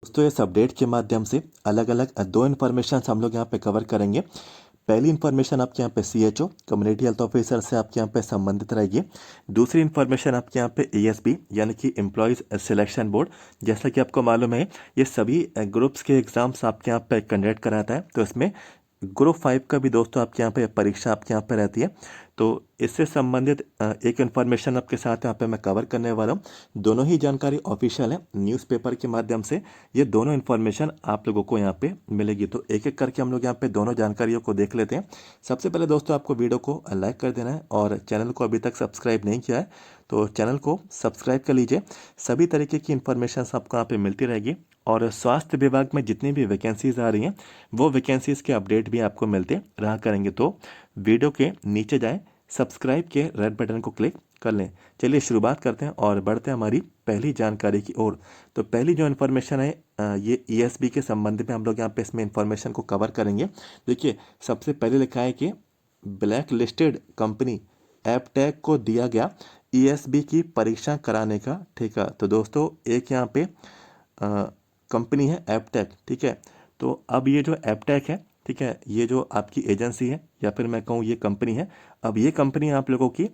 दोस्तों इस अपडेट के माध्यम से अलग अलग दो इन्फॉर्मेशन हम लोग यहाँ पे कवर करेंगे। पहली इन्फॉर्मेशन आपके यहाँ पे सीएचओ कम्युनिटी हेल्थ ऑफिसर से आपके यहाँ पे संबंधित रहेगी। दूसरी इन्फॉर्मेशन आपके यहाँ पे ईएसबी यानी कि एम्प्लॉयज़ सिलेक्शन बोर्ड। जैसा कि आपको मालूम है ये सभी ग्रुप्स के एग्जाम्स आपके यहाँ पे कंडक्ट कराता है, तो इसमें ग्रुप 5 का भी दोस्तों आपके यहाँ पे परीक्षा आपके यहाँ पे रहती है। तो इससे संबंधित एक इन्फॉर्मेशन आपके साथ यहाँ पे मैं कवर करने वाला हूँ। दोनों ही जानकारी ऑफिशियल है, न्यूज़पेपर के माध्यम से ये दोनों इन्फॉर्मेशन आप लोगों को यहाँ पे मिलेगी। तो एक एक करके हम लोग यहाँ पे दोनों जानकारियों को देख लेते हैं। सबसे पहले दोस्तों आपको वीडियो को लाइक कर देना है और चैनल को अभी तक सब्सक्राइब नहीं किया है तो चैनल को सब्सक्राइब कर लीजिए। सभी तरीके की इन्फॉर्मेशन आपको यहाँ पे मिलती रहेगी और स्वास्थ्य विभाग में जितनी भी वैकेंसीज आ रही हैं वो वैकेंसीज के अपडेट भी आपको मिलते रहा करेंगे। तो वीडियो के नीचे जाएं, सब्सक्राइब के रेड बटन को क्लिक कर लें। चलिए शुरुआत करते हैं और बढ़ते हैं हमारी पहली जानकारी की ओर। तो पहली जो इन्फॉर्मेशन है ये ईएसबी के संबंध में हम लोग यहाँ पे इसमें इन्फॉर्मेशन को कवर करेंगे। देखिए सबसे पहले लिखा है कि ब्लैक लिस्टेड कंपनी एपटेक को दिया गया ईएसबी की परीक्षा कराने का ठेका। तो दोस्तों एक यहाँ पे कंपनी है एपटेक, ठीक है। तो अब ये जो एपटेक है, ठीक है, ये जो आपकी एजेंसी है या फिर मैं कहूँ ये कंपनी है, अब ये कंपनी आप लोगों की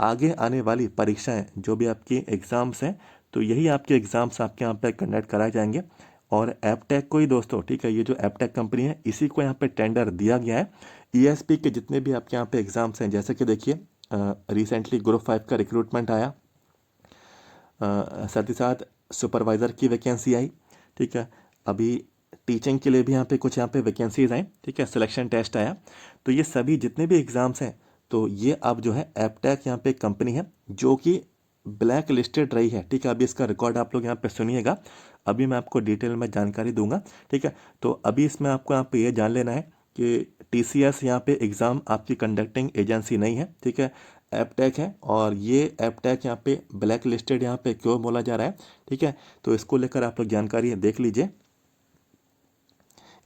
आगे आने वाली परीक्षाएं जो भी आपकी एग्ज़ाम्स हैं तो यही आपके एग्ज़ाम्स आपके यहाँ पे कंडक्ट कराए जाएंगे। और एपटेक को ही दोस्तों, ठीक है, ये जो एपटेक कंपनी है इसी को यहाँ पे टेंडर दिया गया है ईएसपी के जितने भी आपके यहाँ पे एग्ज़ाम्स हैं। जैसे कि देखिए रिसेंटली ग्रुप 5 का रिक्रूटमेंट आया, साथ ही साथ सुपरवाइज़र की वैकेंसी आई, ठीक है। अभी टीचिंग के लिए भी यहाँ पे कुछ यहाँ पे वैकेंसीज आई, ठीक है, सिलेक्शन टेस्ट आया। तो ये सभी जितने भी एग्ज़ाम्स हैं तो ये अब जो है एपटेक यहाँ पे कंपनी है जो कि ब्लैक लिस्टेड रही है, ठीक है। अभी इसका रिकॉर्ड आप लोग यहाँ पे सुनिएगा, अभी मैं आपको डिटेल में जानकारी दूंगा, ठीक है। तो अभी इसमें आपको यहाँ पे ये जान लेना है कि टीसीएस यहाँ पे एग्ज़ाम आपकी कंडक्टिंग एजेंसी नहीं है, ठीक है, एपटेक है। और ये एपटेक यहाँ पे ब्लैक लिस्टेड यहाँ पे क्यों बोला जा रहा है, ठीक है, तो इसको लेकर आप लोग जानकारी देख लीजिए।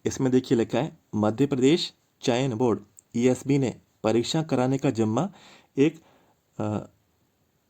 इसमें देखिए लिखा है मध्य प्रदेश चयन बोर्ड ईएसबी ने परीक्षा कराने का जिम्मा एक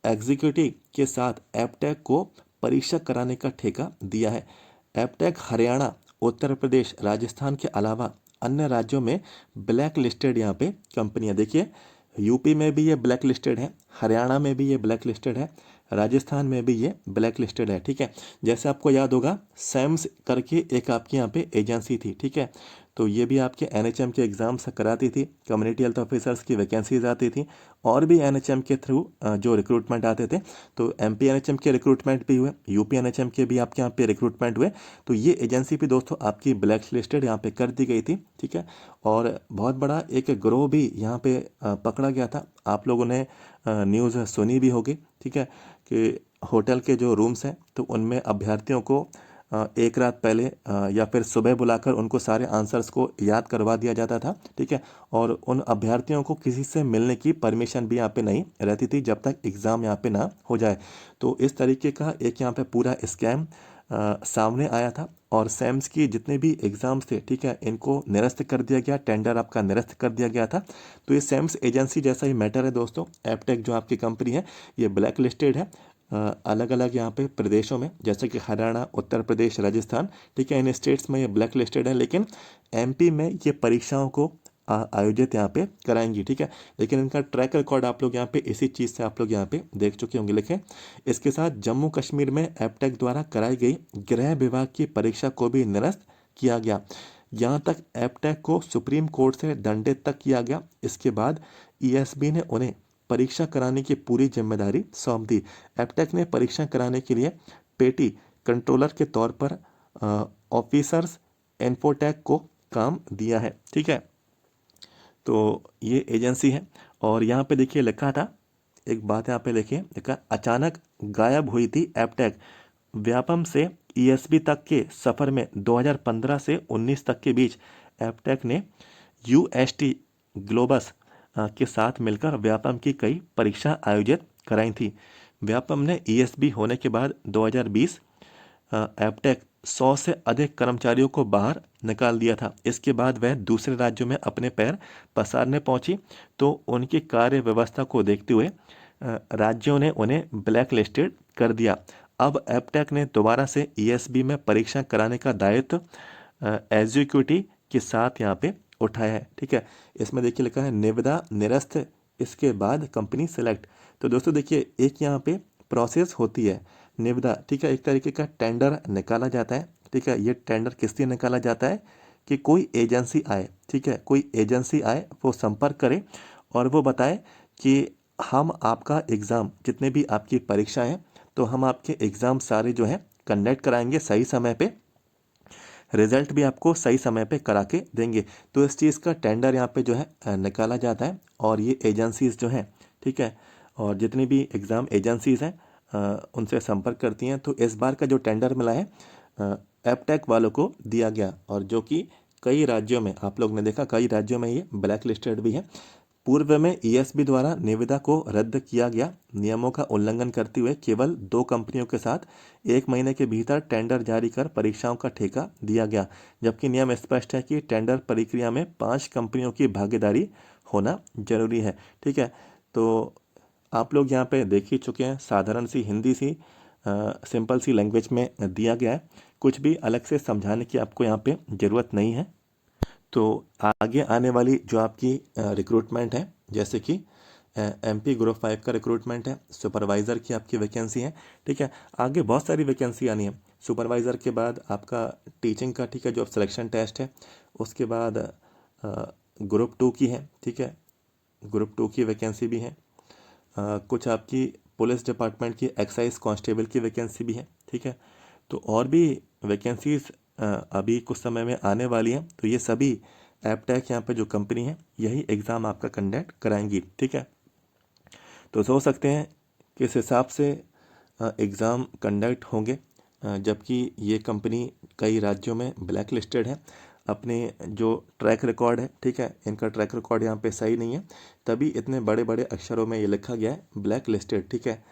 एग्जीक्यूटिव के साथ एपटेक को परीक्षा कराने का ठेका दिया है। एपटेक हरियाणा, उत्तर प्रदेश, राजस्थान के अलावा अन्य राज्यों में ब्लैक लिस्टेड यहाँ पे कंपनियाँ, देखिए यूपी में भी ये ब्लैक लिस्टेड है, हरियाणा में भी ये ब्लैक लिस्टेड है, राजस्थान में भी ये ब्लैक लिस्टेड है, ठीक है। जैसे आपको याद होगा सैम्स करके एक आपकी यहाँ पे एजेंसी थी, ठीक है, तो ये भी आपके एनएचएम के एग्ज़ाम्स कराती थी, कम्युनिटी हेल्थ ऑफिसर्स की वैकेंसीज आती थी और भी एनएचएम के थ्रू जो रिक्रूटमेंट आते थे। तो एमपी एनएचएम के रिक्रूटमेंट भी हुए, यूपी एनएचएम के भी आपके यहाँ पे रिक्रूटमेंट हुए। तो ये एजेंसी भी दोस्तों आपकी ब्लैक लिस्टेड यहाँ पे कर दी गई थी, ठीक है। और बहुत बड़ा एक ग्रोह भी यहाँ पे पकड़ा गया था। आप लोगों ने न्यूज़ सुनी भी होगी, ठीक है, कि होटल के जो रूम्स हैं तो उनमें अभ्यर्थियों को एक रात पहले या फिर सुबह बुलाकर उनको सारे आंसर्स को याद करवा दिया जाता था, ठीक है। और उन अभ्यर्थियों को किसी से मिलने की परमिशन भी यहाँ पे नहीं रहती थी जब तक एग्ज़ाम यहाँ पे ना हो जाए। तो इस तरीके का एक यहाँ पे पूरा स्कैम सामने आया था और सैम्स की जितने भी एग्ज़ाम्स थे, ठीक है, इनको निरस्त कर दिया गया, टेंडर आपका निरस्त कर दिया गया था। तो ये सैम्स एजेंसी जैसा ही मैटर है दोस्तों। एपटेक जो आपकी कंपनी है ये ब्लैक लिस्टेड है अलग अलग यहाँ पे प्रदेशों में, जैसे कि हरियाणा, उत्तर प्रदेश, राजस्थान, ठीक है, इन स्टेट्स में ये ब्लैक लिस्टेड है। लेकिन एमपी में ये परीक्षाओं को आयोजित यहाँ पे कराएंगी, ठीक है। लेकिन इनका ट्रैक रिकॉर्ड आप लोग यहाँ पे इसी चीज़ से आप लोग यहाँ पे देख चुके होंगे, लिखें। इसके साथ जम्मू कश्मीर में एपटेक द्वारा कराई गई गृह विभाग की परीक्षा को भी निरस्त किया गया। यहाँ तक एपटेक को सुप्रीम कोर्ट से दंडित तक किया गया। इसके बाद ईएसबी ने उन्हें परीक्षा कराने की पूरी जिम्मेदारी सौंप दी। एपटेक ने परीक्षा कराने के लिए पेटी कंट्रोलर के तौर पर ऑफिसर्स इन्फोटेक को काम दिया है, ठीक है। तो ये एजेंसी है और यहाँ पे देखिए लिखा था, एक बात यहाँ पे लिखिए, लिखा अचानक गायब हुई थी एपटेक। व्यापम से ईएसबी तक के सफ़र में 2015 से 19 तक के बीच एपटेक ने यूएसटी ग्लोबस के साथ मिलकर व्यापम की कई परीक्षा आयोजित कराई थी। व्यापम ने ईएसबी होने के बाद 2020 एपटेक 100 से अधिक कर्मचारियों को बाहर निकाल दिया था। इसके बाद वह दूसरे राज्यों में अपने पैर पसारने पहुंची तो उनकी कार्य व्यवस्था को देखते हुए राज्यों ने उन्हें ब्लैक लिस्टेड कर दिया। अब एप्टेक ने दोबारा से ईएसबी में परीक्षण कराने का दायित्व एग्जीक्यूटिव के साथ यहाँ पे उठाया है। ठीक है, इसमें देखिए लिखा है निविदा निरस्त, इसके बाद कंपनी सेलेक्ट। तो दोस्तों देखिए एक यहाँ पे प्रोसेस होती है निविदा। ठीक है, एक तरीके का टेंडर निकाला जाता है। ठीक है, ये टेंडर किस लिए निकाला जाता है कि कोई एजेंसी आए, ठीक है, कोई एजेंसी आए, वो संपर्क करे और वो बताए कि हम आपका एग्ज़ाम, जितने भी आपकी परीक्षाएं हैं, तो हम आपके एग्ज़ाम सारे जो है कंडक्ट कराएंगे सही समय पे, रिजल्ट भी आपको सही समय पे करा के देंगे। तो इस चीज़ का टेंडर यहाँ पे जो है निकाला जाता है और ये एजेंसीज जो हैं, ठीक है, और जितनी भी एग्ज़ाम एजेंसीज हैं उनसे संपर्क करती हैं। तो इस बार का जो टेंडर मिला है एप्टेक वालों को दिया गया, और जो कि कई राज्यों में, आप लोग ने देखा कई राज्यों में ये ब्लैक लिस्टेड भी है। पूर्व में ईएसबी द्वारा निविदा को रद्द किया गया। नियमों का उल्लंघन करते हुए केवल 2 कंपनियों के साथ 1 महीने के भीतर टेंडर जारी कर परीक्षाओं का ठेका दिया गया, जबकि नियम स्पष्ट है कि टेंडर प्रक्रिया में 5 कंपनियों की भागीदारी होना जरूरी है। ठीक है, तो आप लोग यहाँ पे देख ही चुके हैं, साधारण सी हिंदी सी सिंपल सी लैंग्वेज में दिया गया है, कुछ भी अलग से समझाने की आपको यहाँ पे ज़रूरत नहीं है। तो आगे आने वाली जो आपकी रिक्रूटमेंट है, जैसे कि एमपी ग्रुप 5 का रिक्रूटमेंट है, सुपरवाइज़र की आपकी वैकेंसी है। ठीक है, आगे बहुत सारी वैकेंसी आनी है। सुपरवाइज़र के बाद आपका टीचिंग का, ठीक है, जो सिलेक्शन टेस्ट है, उसके बाद ग्रुप 2 की है। ठीक है, ग्रुप 2 की वैकेंसी भी है। कुछ आपकी पुलिस डिपार्टमेंट की एक्साइज कांस्टेबल की वैकेंसी भी है। ठीक है, तो और भी वैकेंसीज अभी कुछ समय में आने वाली हैं। तो ये सभी एप्टेक यहाँ पे जो कंपनी है यही एग्ज़ाम आपका कंडक्ट कराएंगी। ठीक है, तो सोच सकते हैं किस हिसाब से एग्ज़ाम कंडक्ट होंगे, जबकि ये कंपनी कई राज्यों में ब्लैक लिस्टेड है। अपने जो ट्रैक रिकॉर्ड है, ठीक है, इनका ट्रैक रिकॉर्ड यहाँ पे सही नहीं है, तभी इतने बड़े बड़े अक्षरों में ये लिखा गया है ब्लैक लिस्टेड। ठीक है,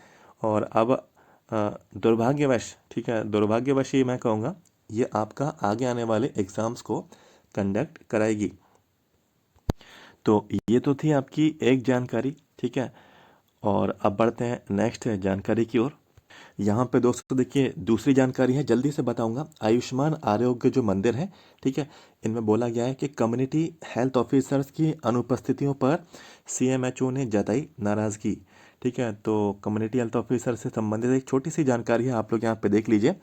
और अब दुर्भाग्यवश, ठीक है, दुर्भाग्यवश ही मैं कहूँगा, ये आपका आगे आने वाले एग्ज़ाम्स को कंडक्ट कराएगी। तो ये तो थी आपकी एक जानकारी। ठीक है, और अब बढ़ते हैं नेक्स्ट जानकारी की ओर। यहाँ पे दोस्तों देखिए दूसरी जानकारी है, जल्दी से बताऊंगा। आयुष्मान आरोग्य जो मंदिर है, ठीक है, इनमें बोला गया है कि कम्युनिटी हेल्थ ऑफिसर्स की अनुपस्थितियों पर सीएमएचओ ने जताई नाराज़गी। ठीक है, तो कम्युनिटी हेल्थ ऑफिसर से संबंधित एक छोटी सी जानकारी है, आप लोग यहाँ पे देख लीजिए।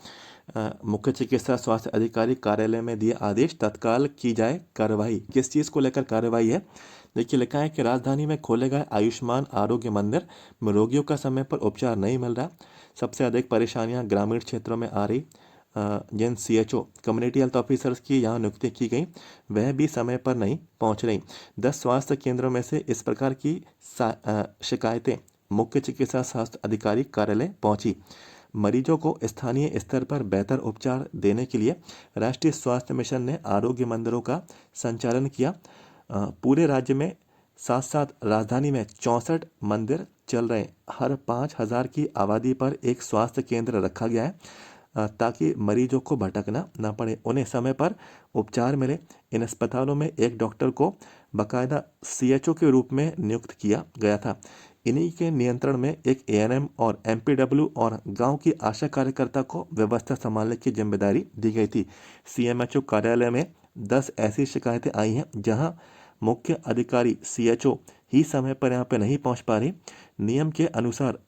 मुख्य चिकित्सा स्वास्थ्य अधिकारी कार्यालय में दिए आदेश, तत्काल की जाए कार्रवाई। किस चीज़ को लेकर कार्रवाई है? देखिए लिखा है कि राजधानी में खोले गए आयुष्मान आरोग्य मंदिर में रोगियों का समय पर उपचार नहीं मिल रहा। सबसे अधिक परेशानियां ग्रामीण क्षेत्रों में आ रही। जिन सीएचओ कम्युनिटी हेल्थ ऑफिसर्स की यहाँ नियुक्ति की गई, वह भी समय पर नहीं पहुँच रही। 10 स्वास्थ्य केंद्रों में से इस प्रकार की शिकायतें मुख्य चिकित्सा स्वास्थ्य अधिकारी कार्यालय पहुंची। मरीजों को स्थानीय स्तर पर बेहतर उपचार देने के लिए राष्ट्रीय स्वास्थ्य मिशन ने आरोग्य मंदिरों का संचालन किया। पूरे राज्य में साथ साथ राजधानी में 64 मंदिर चल रहे हैं। हर 5,000 की आबादी पर एक स्वास्थ्य केंद्र रखा गया है, ताकि मरीजों को भटकना ना पड़े, उन्हें समय पर उपचार मिले। इन अस्पतालों में एक डॉक्टर को बाकायदा सीएचओ के रूप में नियुक्त किया गया था। इन्हीं के नियंत्रण में एक एएनएम और एमपीडब्ल्यू और गांव की आशा कार्यकर्ता को व्यवस्था संभालने की जिम्मेदारी दी गई थी। सीएमएचओ कार्यालय में 10 ऐसी शिकायतें आई हैं जहां मुख्य अधिकारी सीएचओ ही समय पर यहां पे नहीं पहुंच पा रही। नियम के अनुसार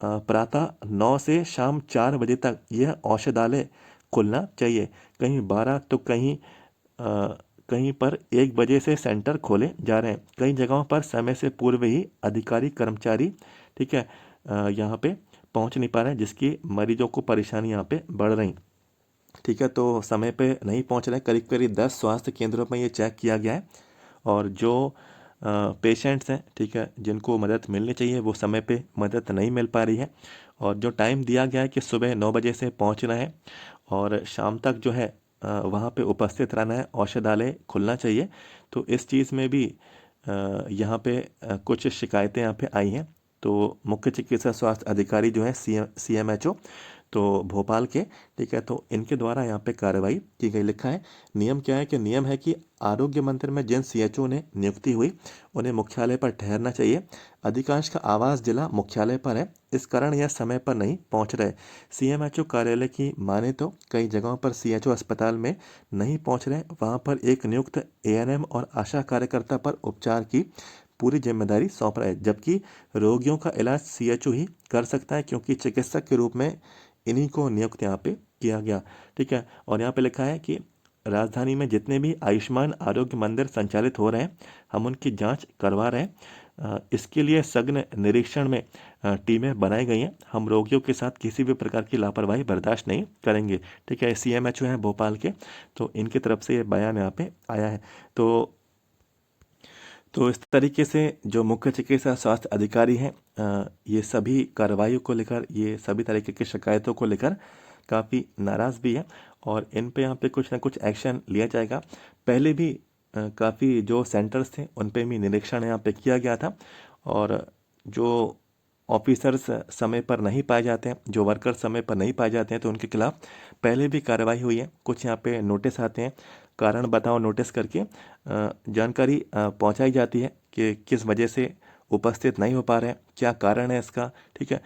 प्रातः 9 से शाम 4 बजे तक यह औषधालय खुलना चाहिए। कहीं 12 तो कहीं पर 1 बजे से सेंटर खोले जा रहे हैं। कई जगहों पर समय से पूर्व ही अधिकारी कर्मचारी, ठीक है, यहाँ पे पहुँच नहीं पा रहे हैं, जिसकी मरीजों को परेशानी यहाँ पे बढ़ रही। ठीक है, तो समय पे नहीं पहुँच रहे। करीब करीब 10 स्वास्थ्य केंद्रों में ये चेक किया गया है, और जो पेशेंट्स हैं, ठीक है, जिनको मदद मिलनी चाहिए वो समय पे मदद नहीं मिल पा रही है। और जो टाइम दिया गया है कि सुबह 9 बजे से पहुंचना है और शाम तक जो है वहाँ पे उपस्थित रहना है, औषधालय खुलना चाहिए। तो इस चीज़ में भी यहाँ पे कुछ शिकायतें यहाँ पे आई हैं। तो मुख्य चिकित्सा स्वास्थ्य अधिकारी जो है सीएमएचओ, तो भोपाल के, ठीक है। तो इनके द्वारा यहाँ पे कार्रवाई की गई। लिखा है नियम क्या है कि नियम है कि आरोग्य मंदिर में जिन सीएचओ ने नियुक्ति हुई उन्हें मुख्यालय पर ठहरना चाहिए। अधिकांश का आवास जिला मुख्यालय पर है, इस कारण यह समय पर नहीं पहुंच रहे। सीएमएचओ कार्यालय की माने तो कई जगहों पर सीएचओ अस्पताल में नहीं पहुंच रहे, वहां पर एक नियुक्त एएनएम और आशा कार्यकर्ता पर उपचार की पूरी जिम्मेदारी सौंप रहे, जबकि रोगियों का इलाज सीएचओ ही कर सकता है, क्योंकि चिकित्सक के रूप में इन्हीं को नियुक्त यहाँ पे किया गया, ठीक है। और यहाँ पे लिखा है कि राजधानी में जितने भी आयुष्मान आरोग्य मंदिर संचालित हो रहे हैं, हम उनकी जांच करवा रहे हैं। इसके लिए सघन निरीक्षण में टीमें बनाई गई हैं। हम रोगियों के साथ किसी भी प्रकार की लापरवाही बर्दाश्त नहीं करेंगे, ठीक है। सीएमएचओ हैं भोपाल के, तो इनकी तरफ से ये बयान यहाँ पे आया है। तो इस तरीके से जो मुख्य चिकित्सा स्वास्थ्य अधिकारी हैं, ये सभी कार्रवाइयों को लेकर, ये सभी तरीके की शिकायतों को लेकर काफ़ी नाराज़ भी है और इन पे यहाँ पे कुछ ना कुछ एक्शन लिया जाएगा। पहले भी काफ़ी जो सेंटर्स थे उन पे भी निरीक्षण यहाँ पे किया गया था, और जो ऑफिसर्स समय पर नहीं पाए जाते हैं, जो वर्कर समय पर नहीं पाए जाते हैं, तो उनके खिलाफ पहले भी कार्रवाई हुई है। कुछ यहाँ पे नोटिस आते हैं, कारण बताओ नोटिस करके जानकारी पहुंचाई जाती है कि किस वजह से उपस्थित नहीं हो पा रहे हैं, क्या कारण है इसका, ठीक है।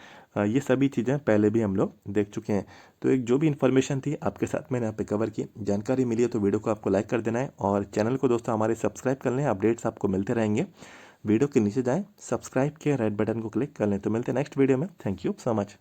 ये सभी चीज़ें पहले भी हम लोग देख चुके हैं। तो एक जो भी इन्फॉर्मेशन थी आपके साथ मैंने यहाँ पे कवर की, जानकारी मिली है तो वीडियो को आपको लाइक कर देना है और चैनल को दोस्तों हमारे सब्सक्राइब कर लें, अपडेट्स आपको मिलते रहेंगे। वीडियो के नीचे जाएं, सब्सक्राइब के रेड बटन को क्लिक कर लें। तो मिलते हैं नेक्स्ट वीडियो में। Thank you so much.